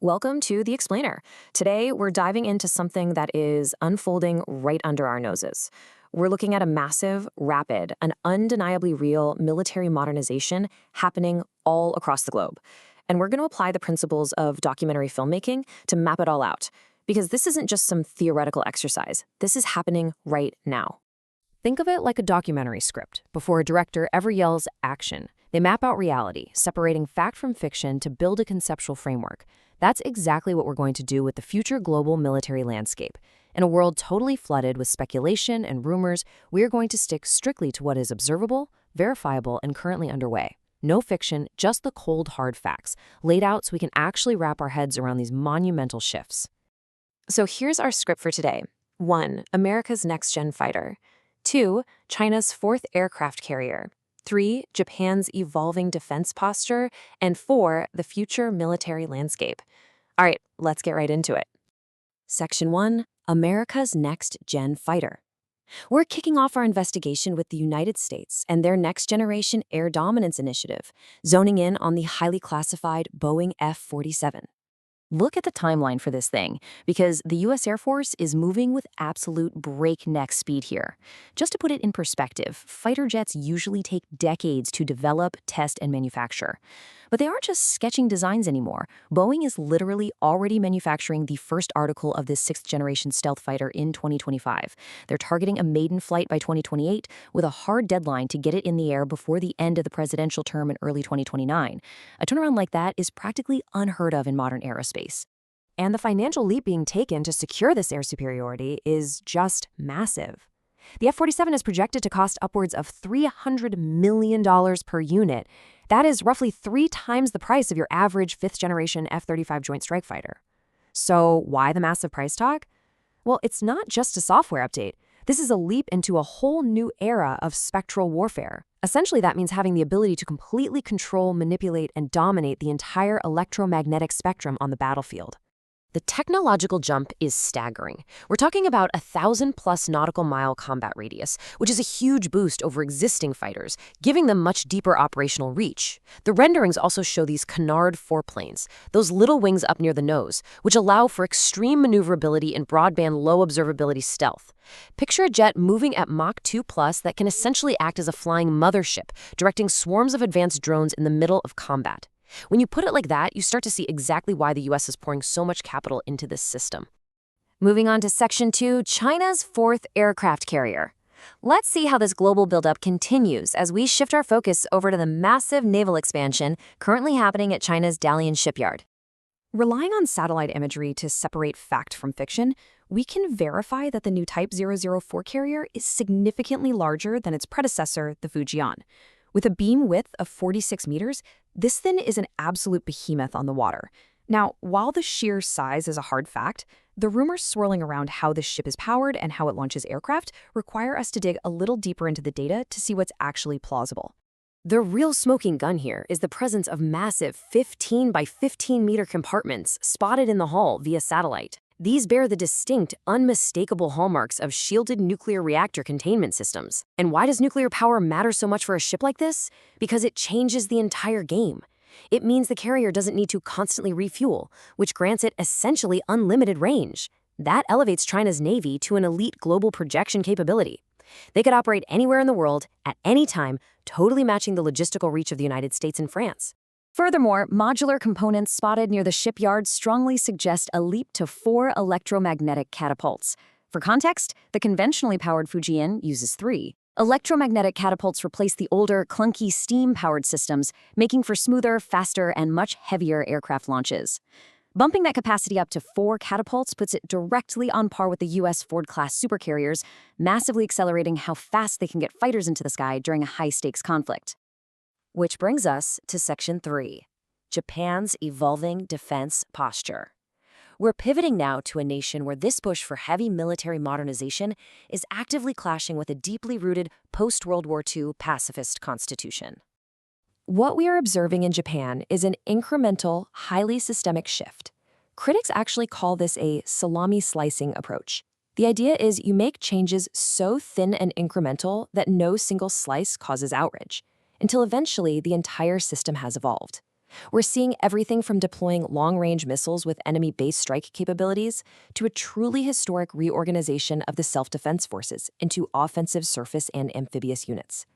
Welcome to The Explainer. Today, we're diving into something that is unfolding right under our noses. We're looking at a massive, rapid, and undeniably real military modernization happening all across the globe. And we're going to apply the principles of documentary filmmaking to map it all out. Because this isn't just some theoretical exercise. This is happening right now. Think of it like a documentary script. Before a director ever yells action, they map out reality, separating fact from fiction to build a conceptual framework. That's exactly what we're going to do with the future global military landscape. In a world totally flooded with speculation and rumors, we are going to stick strictly to what is observable, verifiable, and currently underway. No fiction, just the cold, hard facts, laid out so we can actually wrap our heads around these monumental shifts. So here's our script for today. 1. America's next-gen fighter. 2. China's fourth aircraft carrier. 3. Japan's evolving defense posture. And 4. The future military landscape. All right, let's get right into it. Section 1. America's next-gen fighter. We're kicking off our investigation with the United States and their next-generation air dominance initiative, zoning in on the highly classified Boeing F-47. Look at the timeline for this thing, because the U.S. Air Force is moving with absolute breakneck speed here. Just to put it in perspective, fighter jets usually take decades to develop, test, and manufacture. But they aren't just sketching designs anymore. Boeing is literally already manufacturing the first article of this sixth-generation stealth fighter in 2025. They're targeting a maiden flight by 2028, with a hard deadline to get it in the air before the end of the presidential term in early 2029. A turnaround like that is practically unheard of in modern aerospace. And the financial leap being taken to secure this air superiority is just massive. The F-47 is projected to cost upwards of $300 million per unit. That is roughly 3 times the price of your average fifth-generation F-35 Joint Strike Fighter. So why the massive price tag? Well, it's not just a software update. This is a leap into a whole new era of spectral warfare. Essentially, that means having the ability to completely control, manipulate, and dominate the entire electromagnetic spectrum on the battlefield. The technological jump is staggering. We're talking about 1,000+ nautical mile combat radius, which is a huge boost over existing fighters, giving them much deeper operational reach. The renderings also show these canard foreplanes, those little wings up near the nose, which allow for extreme maneuverability and broadband low observability stealth. Picture a jet moving at Mach 2+ that can essentially act as a flying mothership, directing swarms of advanced drones in the middle of combat. When you put it like that, you start to see exactly why the U.S. is pouring so much capital into this system. Moving on to Section 2, China's fourth aircraft carrier. Let's see how this global buildup continues as we shift our focus over to the massive naval expansion currently happening at China's Dalian shipyard. Relying on satellite imagery to separate fact from fiction, we can verify that the new Type 004 carrier is significantly larger than its predecessor, the Fujian. With a beam width of 46 meters, this thing is an absolute behemoth on the water. Now, while the sheer size is a hard fact, the rumors swirling around how this ship is powered and how it launches aircraft require us to dig a little deeper into the data to see what's actually plausible. The real smoking gun here is the presence of massive 15 by 15 meter compartments spotted in the hull via satellite. These bear the distinct, unmistakable hallmarks of shielded nuclear reactor containment systems. And why does nuclear power matter so much for a ship like this? Because it changes the entire game. It means the carrier doesn't need to constantly refuel, which grants it essentially unlimited range. That elevates China's Navy to an elite global projection capability. They could operate anywhere in the world, at any time, totally matching the logistical reach of the United States and France. Furthermore, modular components spotted near the shipyard strongly suggest a leap to 4 electromagnetic catapults. For context, the conventionally powered Fujian uses 3. Electromagnetic catapults replace the older, clunky steam-powered systems, making for smoother, faster, and much heavier aircraft launches. Bumping that capacity up to 4 catapults puts it directly on par with the U.S. Ford-class supercarriers, massively accelerating how fast they can get fighters into the sky during a high-stakes conflict. Which brings us to Section 3, Japan's evolving defense posture. We're pivoting now to a nation where this push for heavy military modernization is actively clashing with a deeply rooted post-World War II pacifist constitution. What we are observing in Japan is an incremental, highly systemic shift. Critics actually call this a salami slicing approach. The idea is you make changes so thin and incremental that no single slice causes outrage, until eventually the entire system has evolved. We're seeing everything from deploying long-range missiles with enemy-based strike capabilities to a truly historic reorganization of the self-defense forces into offensive surface and amphibious units.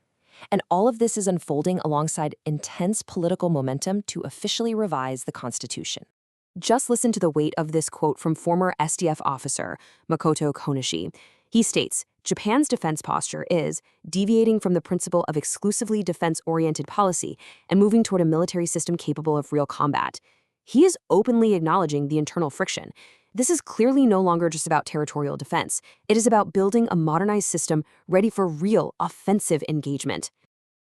And all of this is unfolding alongside intense political momentum to officially revise the Constitution. Just listen to the weight of this quote from former SDF officer Makoto Konishi. He states, Japan's defense posture is deviating from the principle of exclusively defense-oriented policy and moving toward a military system capable of real combat. He is openly acknowledging the internal friction. This is clearly no longer just about territorial defense. It is about building a modernized system ready for real offensive engagement.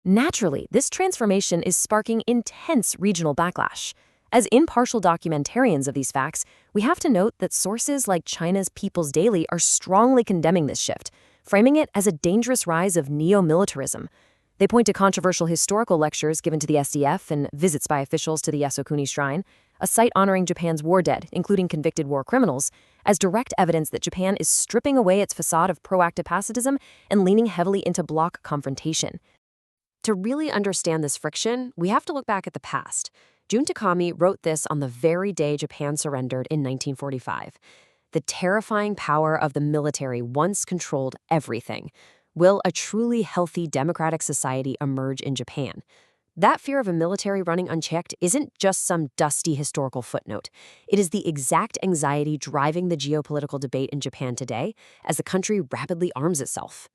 Naturally, this transformation is sparking intense regional backlash. As impartial documentarians of these facts, we have to note that sources like China's People's Daily are strongly condemning this shift, framing it as a dangerous rise of neo-militarism. They point to controversial historical lectures given to the SDF and visits by officials to the Yasukuni Shrine, a site honoring Japan's war dead, including convicted war criminals, as direct evidence that Japan is stripping away its facade of proactive pacifism and leaning heavily into bloc confrontation. To really understand this friction, we have to look back at the past. Jun Takami wrote this on the very day Japan surrendered in 1945. The terrifying power of the military once controlled everything. Will a truly healthy democratic society emerge in Japan? That fear of a military running unchecked isn't just some dusty historical footnote. It is the exact anxiety driving the geopolitical debate in Japan today as the country rapidly arms itself.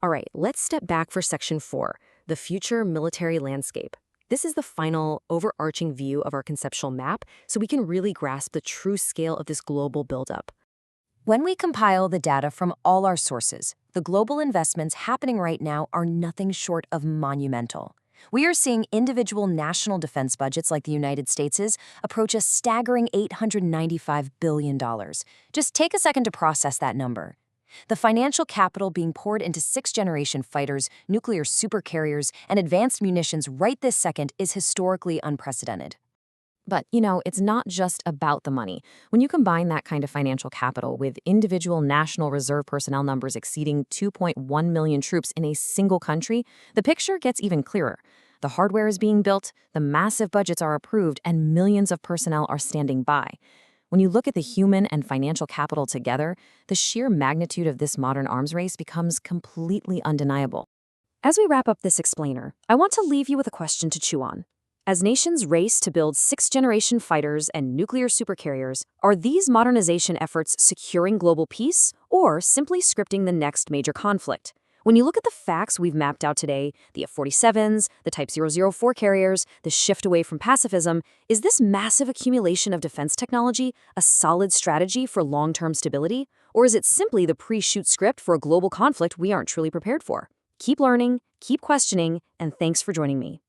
All right, let's step back for Section 4, the future military landscape. This is the final, overarching view of our conceptual map, so we can really grasp the true scale of this global buildup. When we compile the data from all our sources, the global investments happening right now are nothing short of monumental. We are seeing individual national defense budgets like the United States' approach a staggering $895 billion. Just take a second to process that number. The financial capital being poured into sixth-generation fighters, nuclear supercarriers, and advanced munitions right this second is historically unprecedented. But, it's not just about the money. When you combine that kind of financial capital with individual National Reserve personnel numbers exceeding 2.1 million troops in a single country, the picture gets even clearer. The hardware is being built, the massive budgets are approved, and millions of personnel are standing by. When you look at the human and financial capital together, the sheer magnitude of this modern arms race becomes completely undeniable. As we wrap up this explainer, I want to leave you with a question to chew on. As nations race to build sixth-generation fighters and nuclear supercarriers, are these modernization efforts securing global peace or simply scripting the next major conflict? When you look at the facts we've mapped out today, the F-47s, the Type 004 carriers, the shift away from pacifism, is this massive accumulation of defense technology a solid strategy for long-term stability? Or is it simply the pre-shoot script for a global conflict we aren't truly prepared for? Keep learning, keep questioning, and thanks for joining me.